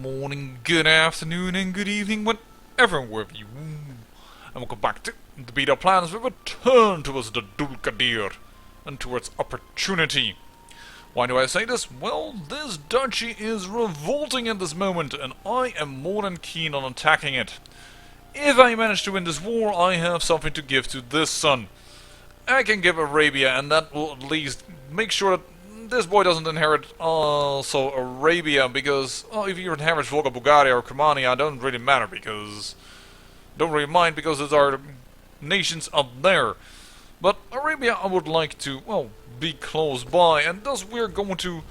morning, good afternoon, and good evening, whenever and wherever you and welcome back to the Beta Plans. We return towards the Dulkadir and towards opportunity. Why do I say this? Well, this duchy is revolting at this moment, and I am more than keen on attacking it. If I manage to win this war, I have something to give to this son. I can give Arabia, and that will at least make sure that this boy doesn't inherit also Arabia, because if you inherit Volga, Bulgaria, or Crimea, it doesn't really matter, because don't really mind, because those are nations up there. But Arabia, I would like to, well, be close by, and thus we're going to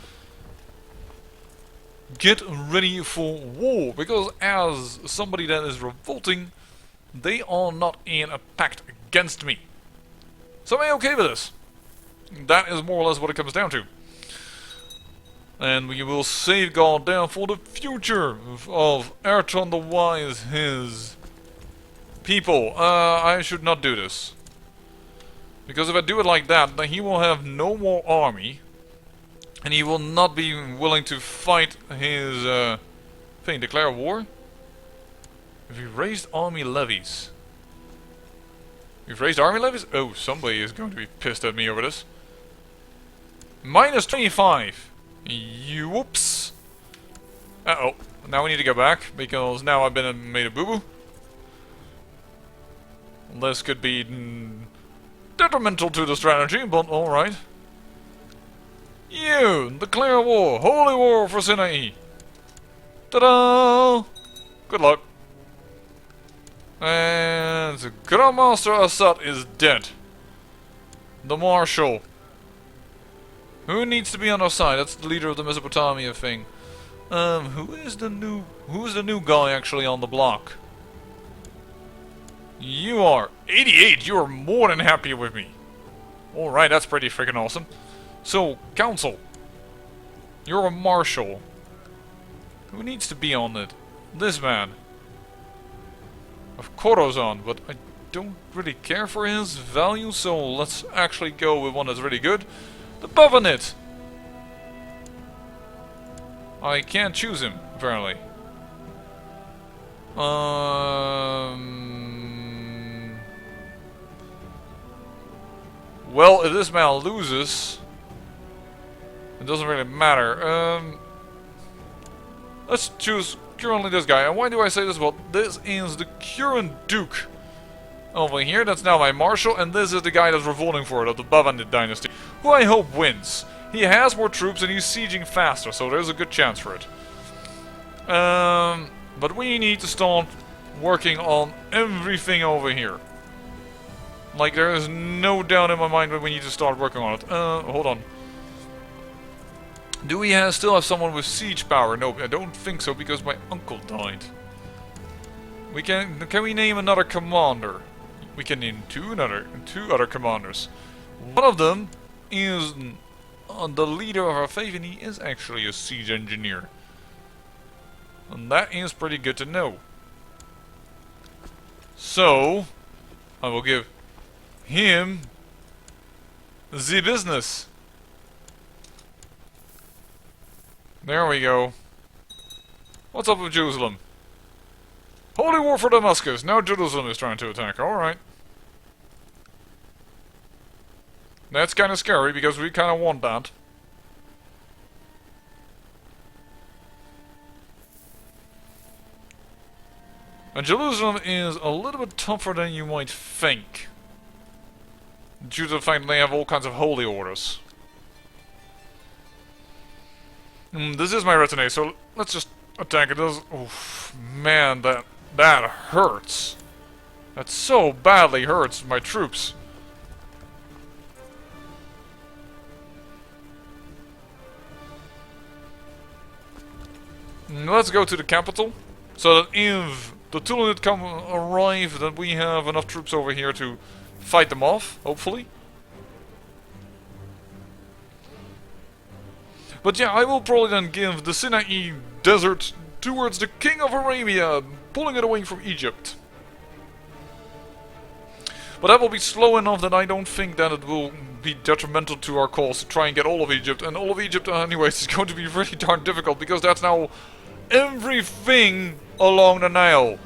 get ready for war, because as somebody that is revolting, they are not in a pact against me. So am I okay with this? That is more or less what it comes down to. And we will safeguard them for the future of Erton the Wise, his people. I should not do this. Because if I do it like that, then he will have no more army. And he will not be willing to fight his thing. Declare war? If we raised army levies. We've raised army levies? Oh, somebody is going to be pissed at me over this. Minus 25. Whoops. Uh-oh. Now we need to go back, because now I've been made a boo-boo. This could be detrimental to the strategy, but alright. You! Declare war! Holy war for Sinai! Ta-da! Good luck. And the Grandmaster Assad is dead. The Marshal. Who needs to be on our side? That's the leader of the Mesopotamia thing. Who is the new guy actually on the block? You are 88. You are more than happy with me. Alright, that's pretty freaking awesome. So, Council. You're a Marshal. Who needs to be on it? This man. Of Korozan, but I don't really care for his value, so let's actually go with one that's really good. The Bovanit! I can't choose him, apparently. Well, if this man loses, it doesn't really matter. Let's choose currently this guy. And why do I say this? Well, this is the current Duke over here. That's now my Marshal, and this is the guy that's revolting for it, of the Bovanid dynasty, who I hope wins. He has more troops and he's sieging faster, so there's a good chance for it. But we need to start working on everything over here. Like, there is no doubt in my mind that we need to start working on it. Hold on. Do we still have someone with siege power? No, I don't think so, because my uncle died. Can we name another commander? We can name two other commanders. One of them is the leader of our faith, and he is actually a siege engineer. And that is pretty good to know. So, I will give him the business. There we go. What's up with Jerusalem? Holy war for Damascus. Now Jerusalem is trying to attack. Alright. That's kind of scary, because we kind of want that. And Jerusalem is a little bit tougher than you might think, due to the fact that they have all kinds of holy orders. This is my retinue, so let's just attack it. Oof, man, that hurts. That so badly hurts my troops. Let's go to the capital, so that if the Tulanid arrive, then we have enough troops over here to fight them off, hopefully. But yeah, I will probably then give the Sinai Desert towards the King of Arabia, pulling it away from Egypt. But that will be slow enough that I don't think that it will be detrimental to our cause to try and get all of Egypt. And all of Egypt, anyways, is going to be really darn difficult, because that's now everything along the Nile.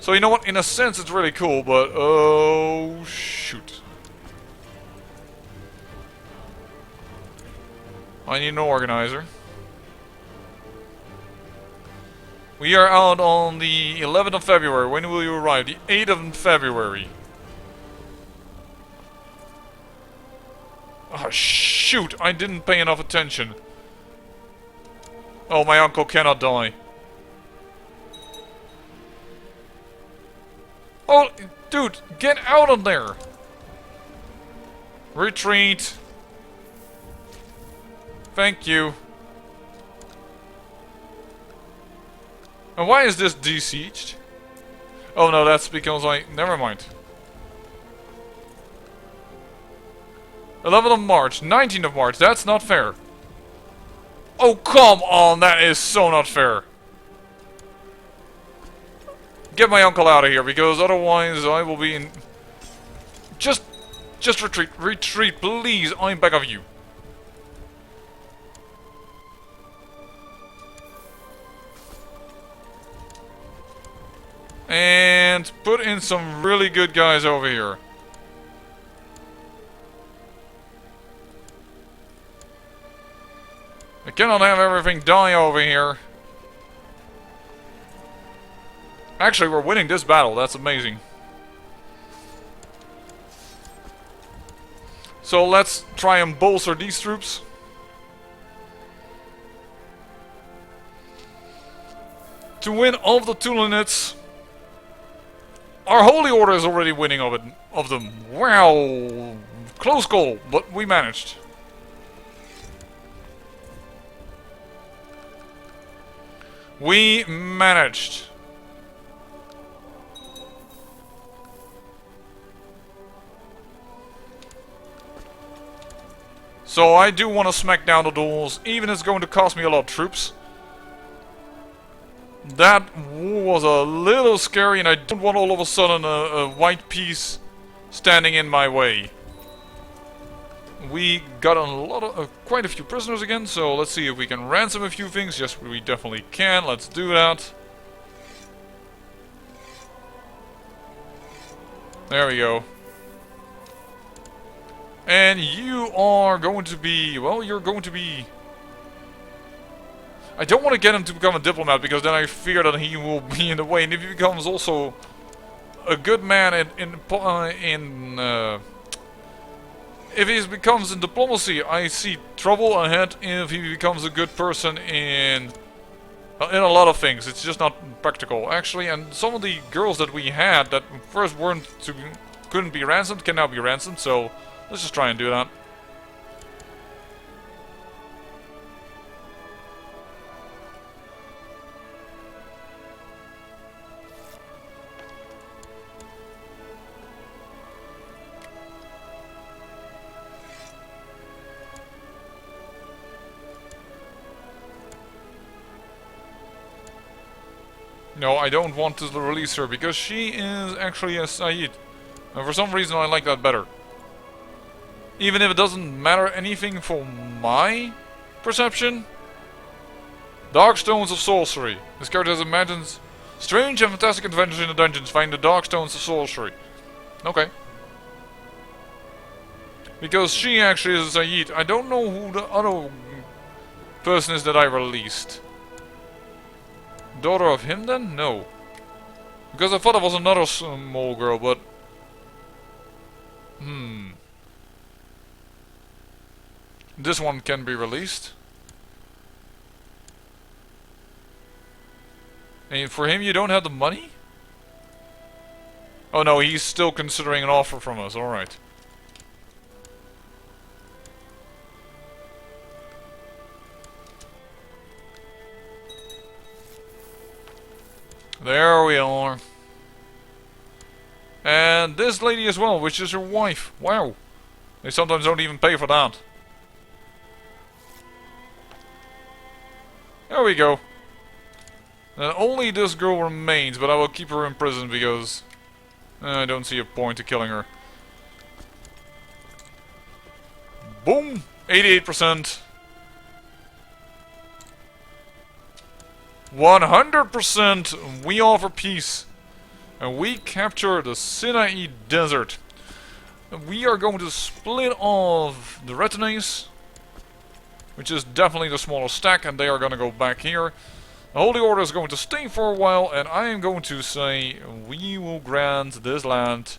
So you know what? In a sense, it's really cool, but oh shoot! I need an organizer. We are out on the 11th of February. When will you arrive? The 8th of February. Oh shoot! I didn't pay enough attention. Oh, my uncle cannot die. Oh, dude, get out of there! Retreat. Thank you. And why is this besieged? Oh no, that's because never mind. 11th of March, 19th of March, that's not fair. Oh, come on, that is so not fair. Get my uncle out of here, because otherwise I will be in... Just retreat, retreat, please, I'm back of you. And put in some really good guys over here. I cannot have everything die over here. Actually, we're winning this battle. That's amazing. So let's try and bolster these troops. To win all of the Tulanids. Our Holy Order is already winning of them. Wow. Close call, but we managed. We managed. So I do want to smack down the doors, even if it's going to cost me a lot of troops. That was a little scary, and I don't want all of a sudden a white piece standing in my way. We got a lot of quite a few prisoners again, so let's see if we can ransom a few things. Yes, we definitely can. Let's do that. There we go. And you are going to be, well, you're going to be... I don't want to get him to become a diplomat, because then I fear that he will be in the way. And if he becomes also a good man if he becomes in diplomacy, I see trouble ahead. If he becomes a good person in a lot of things, it's just not practical, actually. And some of the girls that we had that first couldn't be ransomed can now be ransomed. So let's just try and do that. No, I don't want to release her, because she is actually a Said. And for some reason I like that better. Even if it doesn't matter anything for my perception. Dark Stones of Sorcery. This character imagines strange and fantastic adventures in the dungeons. Find the Dark Stones of Sorcery. Okay. Because she actually is a Said. I don't know who the other person is that I released. Daughter of him then? No. Because I thought it was another small girl, but... This one can be released. And for him you don't have the money? Oh no, he's still considering an offer from us, alright. There we are. And this lady as well, which is her wife. Wow. They sometimes don't even pay for that. There we go. And only this girl remains, but I will keep her in prison because I don't see a point to killing her. Boom! 88%. 100% we offer peace. And we capture the Sinai Desert. We are going to split off the Retinas, which is definitely the smaller stack, and they are going to go back here. The Holy Order is going to stay for a while, and I am going to say we will grant this land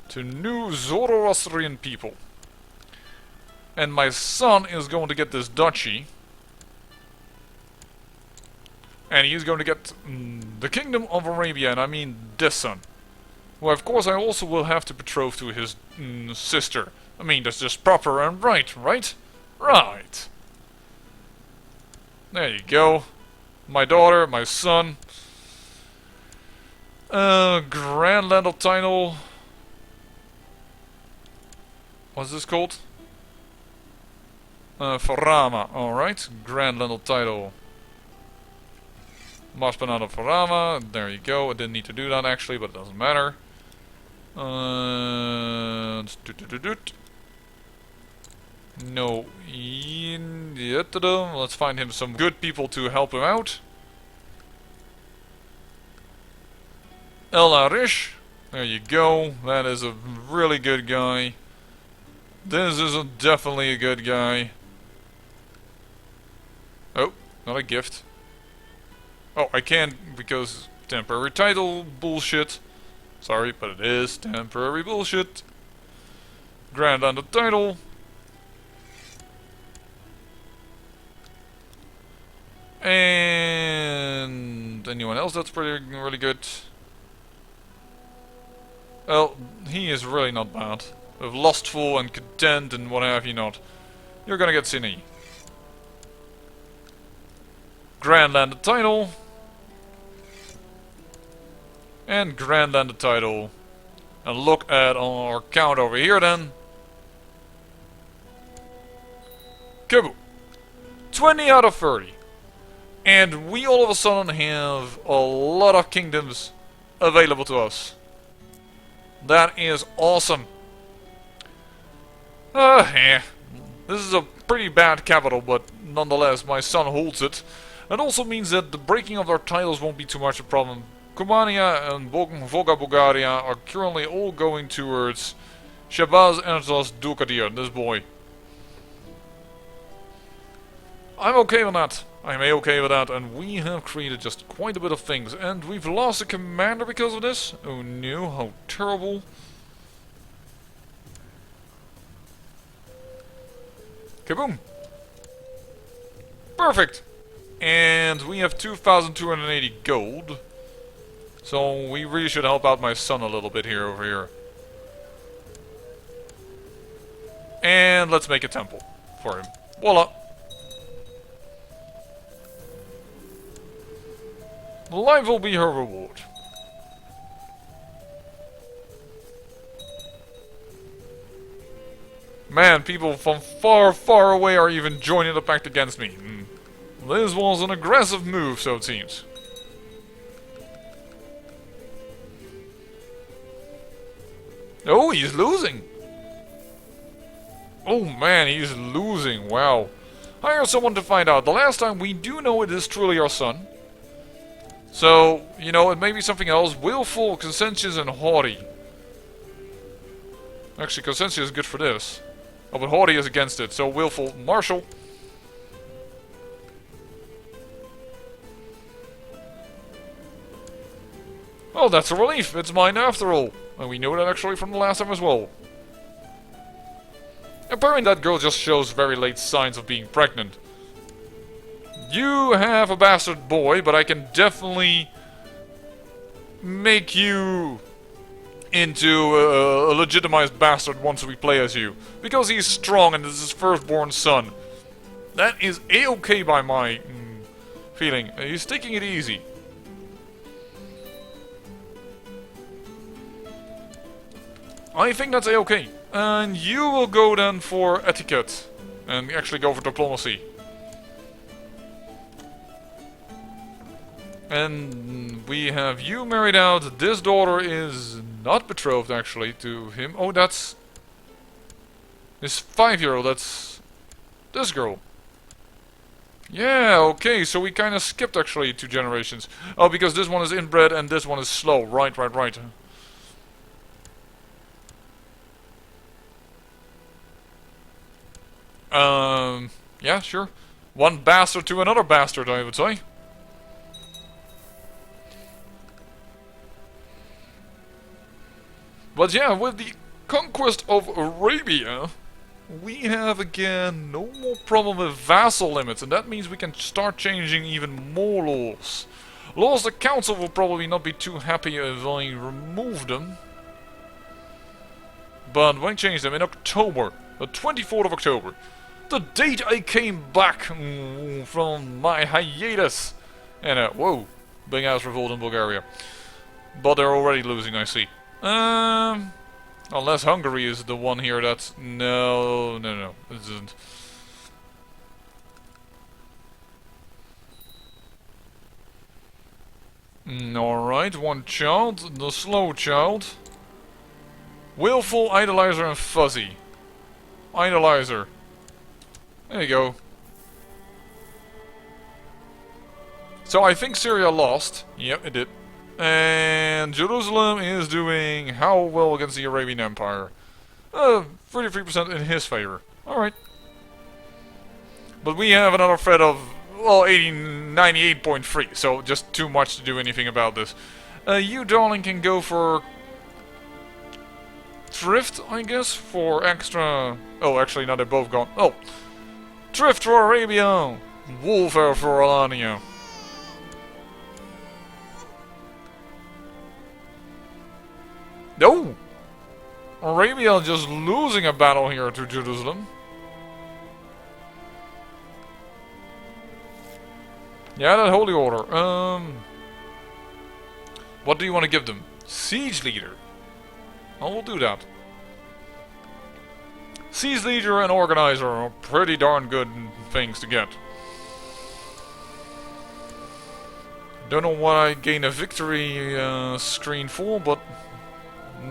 to new Zoroastrian people. And my son is going to get this duchy. And he's going to get the Kingdom of Arabia, and I mean this son. Well, of course I also will have to betroth to his sister. I mean, that's just proper and right, right? Right. There you go. My daughter, my son. Grand Landal title. What's this called? Farama, alright. Grand Landal title. Maspanado Farama, there you go. I didn't need to do that actually, but it doesn't matter. No. Let's find him some good people to help him out. El Arish, there you go. That is a really good guy. This is definitely a good guy. Oh, not a gift. Oh, I can't because temporary title bullshit. Sorry, but it is temporary bullshit. Grand on the title. And anyone else that's really good? Well, he is really not bad. With lustful and content and what have you not. You're gonna get Cine. Grand land the title. And grand land the title. And look at our count over here then. Kaboom! 20 out of 30. And we all of a sudden have a lot of kingdoms available to us. That is awesome. Yeah. This is a pretty bad capital, but nonetheless my son holds it. That also means that the breaking of our titles won't be too much a problem. Kumania and Volga Bulgaria are currently all going towards Shabazz Erzos Dukadir, this boy. I'm okay with that. I'm okay with that, and we have created just quite a bit of things, and we've lost a commander because of this. Oh no, how terrible. Kaboom! Perfect! And we have 2,280 gold. So we really should help out my son a little bit here over here. And let's make a temple for him. Voila! Life will be her reward. Man, people from far, far away are even joining the pact against me. This was an aggressive move, so it seems. Oh, he's losing! Oh man, he's losing, wow. Hire someone to find out. The last time we do know it is truly our son. So, you know, it may be something else. Willful, Conscientious, and Haughty. Actually, Conscientious is good for this. Oh, but Haughty is against it, so Willful, Marshal. Oh, that's a relief. It's mine after all. And we know that actually from the last time as well. Apparently that girl just shows very late signs of being pregnant. You have a bastard boy, but I can definitely make you into a legitimized bastard once we play as you. Because he's strong and this is his firstborn son. That is a-okay by my feeling. He's taking it easy. I think that's a-okay. And you will go then for etiquette. And actually go for diplomacy. And we have you married out. This daughter is not betrothed actually to him. Oh, that's this 5-year-old. That's this girl. Yeah, okay, so we kind of skipped actually 2 generations. Oh, because this one is inbred and this one is slow. Right, right, right. Yeah, sure. One bastard to another bastard, I would say. But yeah, with the conquest of Arabia, we have again no more problem with vassal limits, and that means we can start changing even more laws. Laws the council will probably not be too happy if I remove them. But when I change them in October, the 24th of October, the date I came back from my hiatus. And whoa, big ass revolt in Bulgaria. But they're already losing, I see. Unless Hungary is the one here that's... No, it isn't. Alright, one child, the slow child. Willful, Idolizer, and Fuzzy. Idolizer. There you go. So I think Syria lost. Yep, it did. And Jerusalem is doing how well against the Arabian Empire? 33% in his favor. Alright. But we have another threat of, well, 98.3, so just too much to do anything about this. You, darling, can go for Thrift, I guess, for extra... Oh, actually, no, they're both gone. Oh! Thrift for Arabia! Warfare for Alania. No! Arabia just losing a battle here to Jerusalem. Yeah, that holy order. What do you want to give them? Siege leader. Oh, we'll do that. Siege leader and organizer are pretty darn good things to get. Don't know what I gain a victory screen for, but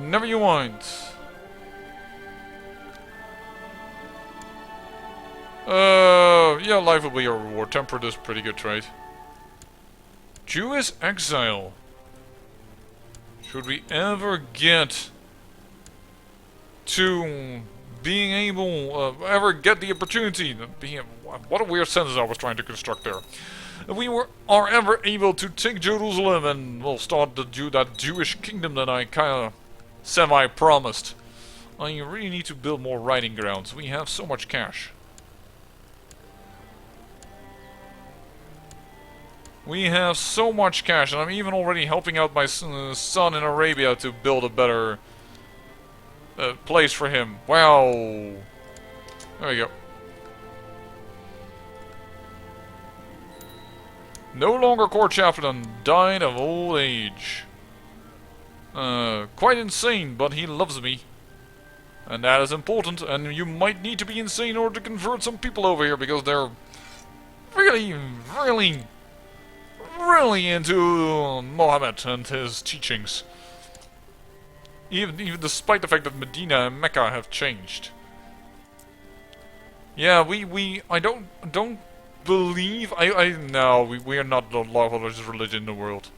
never you mind. Yeah, life will be your reward. Temperate is pretty good trade. Jewish exile. Should we ever get to being able, ever get the opportunity, what a weird sentence I was trying to construct there. If we are ever able to take Jerusalem and we'll start that Jewish kingdom that I kinda semi-promised. I really need to build more riding grounds. We have so much cash. We have so much cash, and I'm even already helping out my son in Arabia to build a better place for him. Wow. There we go. No longer court chaplain, died of old age. Quite insane, but he loves me. And that is important, and you might need to be insane in order to convert some people over here, because they're really into Mohammed and his teachings. Even despite the fact that Medina and Mecca have changed. Yeah, I don't believe, no, we are not the largest religion in the world.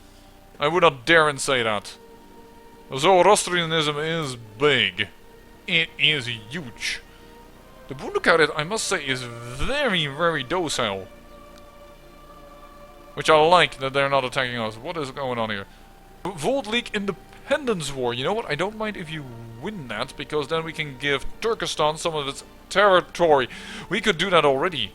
I would not dare and say that. Zoroastrianism is big. It is huge. The Bundukarit, I must say, is very, very docile. Which I like, that they're not attacking us. What is going on here? Volt League Independence War. You know what? I don't mind if you win that, because then we can give Turkestan some of its territory. We could do that already.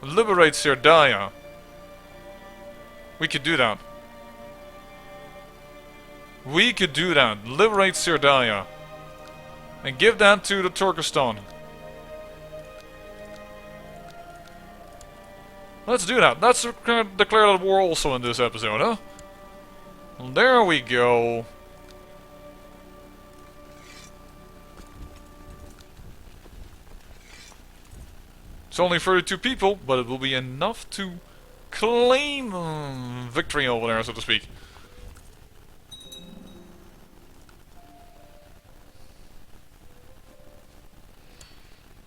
Liberate Sirdarya. We could do that. We could do that. Liberate Sirdarya. And give that to the Turkestan. Let's do that. Let's declare that war also in this episode, huh? There we go. It's only 32 people, but it will be enough to claim victory over there, so to speak.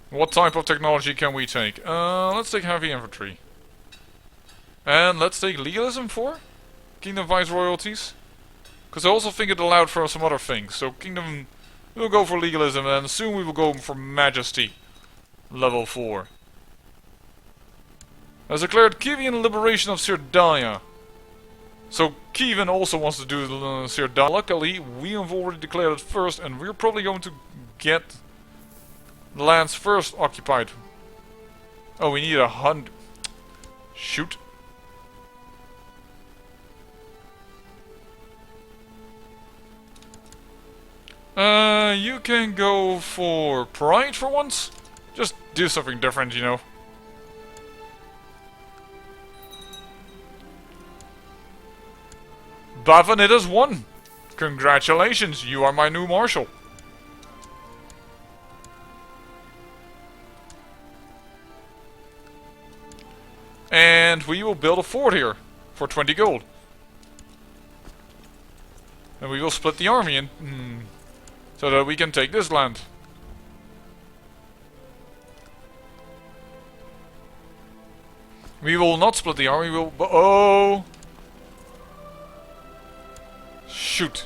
What type of technology can we take? Let's take heavy infantry. And let's take legalism for Kingdom Viceroyalties. Because I also think it allowed for some other things. So Kingdom, we'll go for legalism, and soon we will go for Majesty. Level 4. Has declared Kievan liberation of Sirdaia. So Kievan also wants to do Sirdaia. Luckily, we have already declared it first, and we're probably going to get the lands first occupied. Oh, we need 100. Shoot. You can go for pride for once. Just do something different, you know. Bavin, it has won. Congratulations, you are my new marshal. And we will build a fort here for 20 gold. And we will split the army in so that we can take this land. We will not split the army, we'll... Oh! Shoot.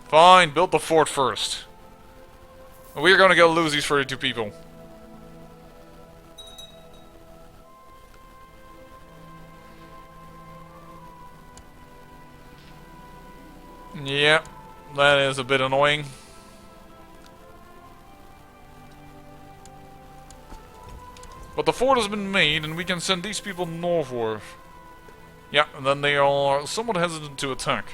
Fine, build the fort first. We're gonna go lose these 32 people. Yeah, that is a bit annoying. But the fort has been made and we can send these people northward. Yeah, and then they are somewhat hesitant to attack.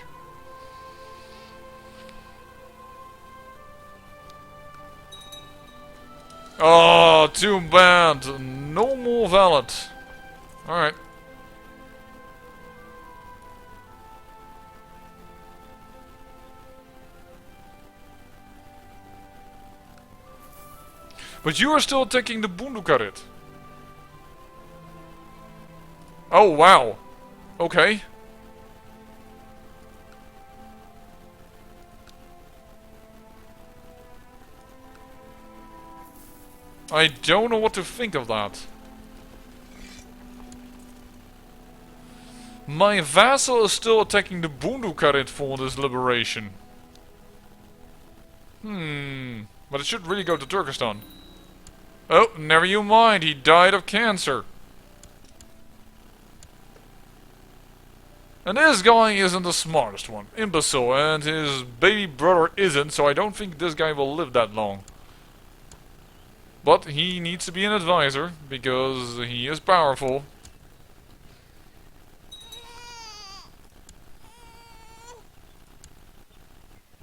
Oh, too bad. No more valid. Alright. But you are still attacking the Bundukarit. Oh, wow. Okay. I don't know what to think of that. My vassal is still attacking the Bundukarit for this liberation. But it should really go to Turkestan. Oh, never you mind, he died of cancer. And this guy isn't the smartest one. Imbecile, and his baby brother isn't, so I don't think this guy will live that long. But he needs to be an advisor, because he is powerful.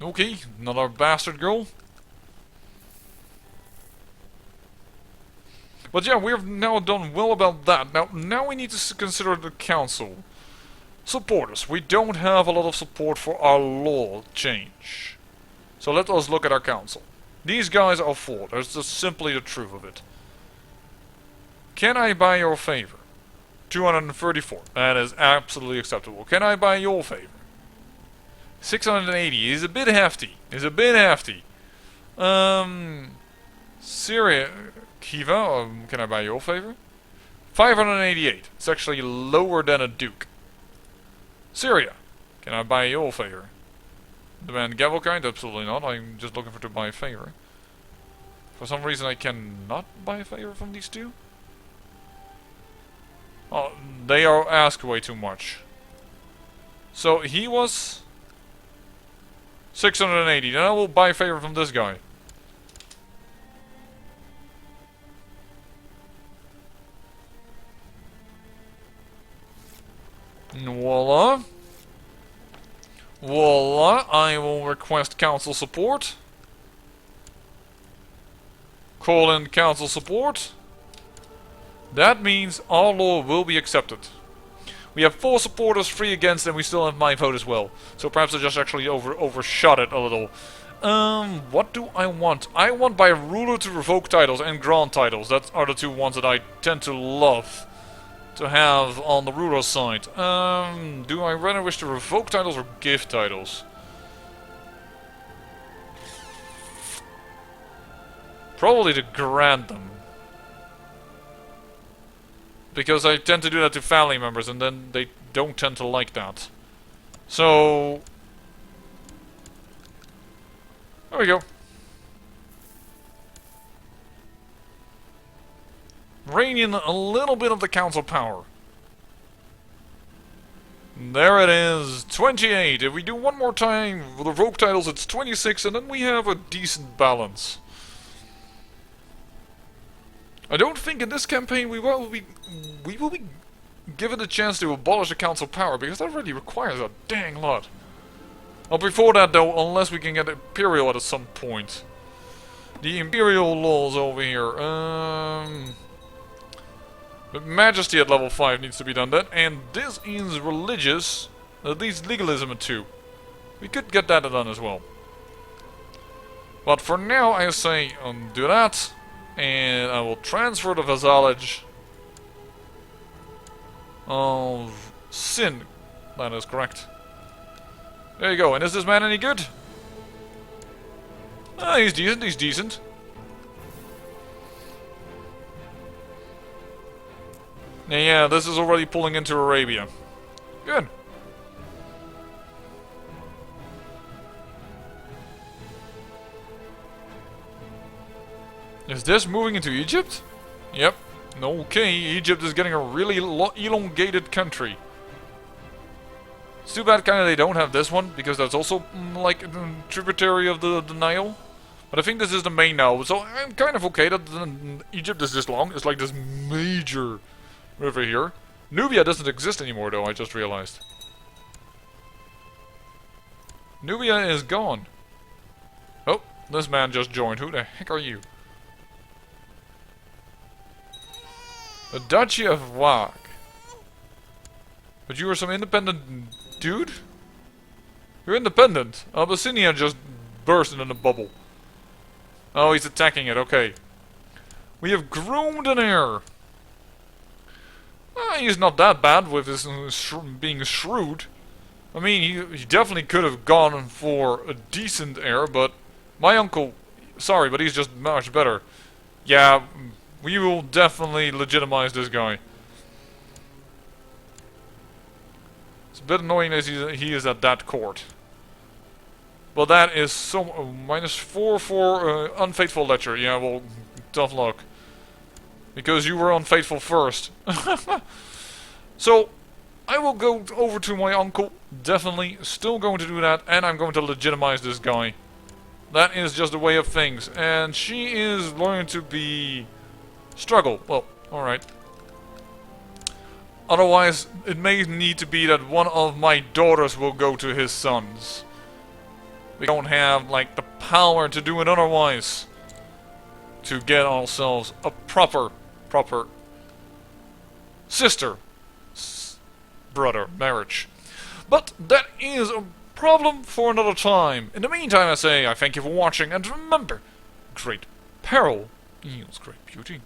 Okay, another bastard girl. But yeah, we have now done well about that. Now we need to consider the council. Support us. We don't have a lot of support for our law change. So let us look at our council. These guys are for. That's just simply the truth of it. Can I buy your favor? 234. That is absolutely acceptable. Can I buy your favor? 680 is a bit hefty. Syria, Kiva, can I buy your favor? 588. It's actually lower than a duke. Syria, can I buy your favor? Demand Gavelkind? Absolutely not. I'm just looking to buy a favor. For some reason I cannot buy a favor from these two. Oh, they are asked way too much. So he was 680. Then I will buy a favor from this guy. Voila. Voila. I will request council support. Call in council support. That means our law will be accepted. We have 4 supporters, 3 against, and we still have my vote as well. So perhaps I just actually overshot it a little. What do I want? I want by ruler to revoke titles and grant titles. That are the two ones that I tend to love to have on the ruler side. Do I rather wish to revoke titles or give titles? Probably to grant them. Because I tend to do that to family members and then they don't tend to like that. So... there we go. Rein in a little bit of the council power. There it is, 28. If we do one more time with the revoke titles, it's 26, and then we have a decent balance. I don't think in this campaign we will be given a chance to abolish the council power, because that really requires a dang lot. Well, before that though, unless we can get Imperial at some point. The Imperial laws over here. But Majesty at level 5 needs to be done then, and this is religious, at least legalism at 2. We could get that done as well. But for now, I say do that, and I will transfer the vassalage of Sin. That is correct. There you go, and is this man any good? Ah, he's decent, he's decent. Yeah, this is already pulling into Arabia. Good. Is this moving into Egypt? Yep. Okay, Egypt is getting a really elongated country. It's too bad kinda they don't have this one, because that's also like a tributary of the Nile. But I think this is the main now, so I'm kind of okay that Egypt is this long. It's like this major river here. Nubia doesn't exist anymore though, I just realized. Nubia is gone. Oh, this man just joined. Who the heck are you? The Duchy of Wag. But you are some independent dude? You're independent. Abyssinia just burst into the bubble. Oh, he's attacking it, okay. We have groomed an heir. He's not that bad with his being shrewd. I mean, he definitely could have gone for a decent heir, but my uncle, sorry, but he's just much better. Yeah, we will definitely legitimize this guy. It's a bit annoying that he is at that court. Well, that is so -4 for unfaithful lecture. Yeah, well, tough luck. Because you were unfaithful first. So, I will go over to my uncle. Definitely. Still going to do that. And I'm going to legitimize this guy. That is just the way of things. And she is learning to be... struggle. Well, alright. Otherwise, it may need to be that one of my daughters will go to his sons. We don't have, like, the power to do it otherwise. To get ourselves a proper sister, brother marriage. But that is a problem for another time. In the meantime, I say I thank you for watching, and remember, great peril yields great beauty.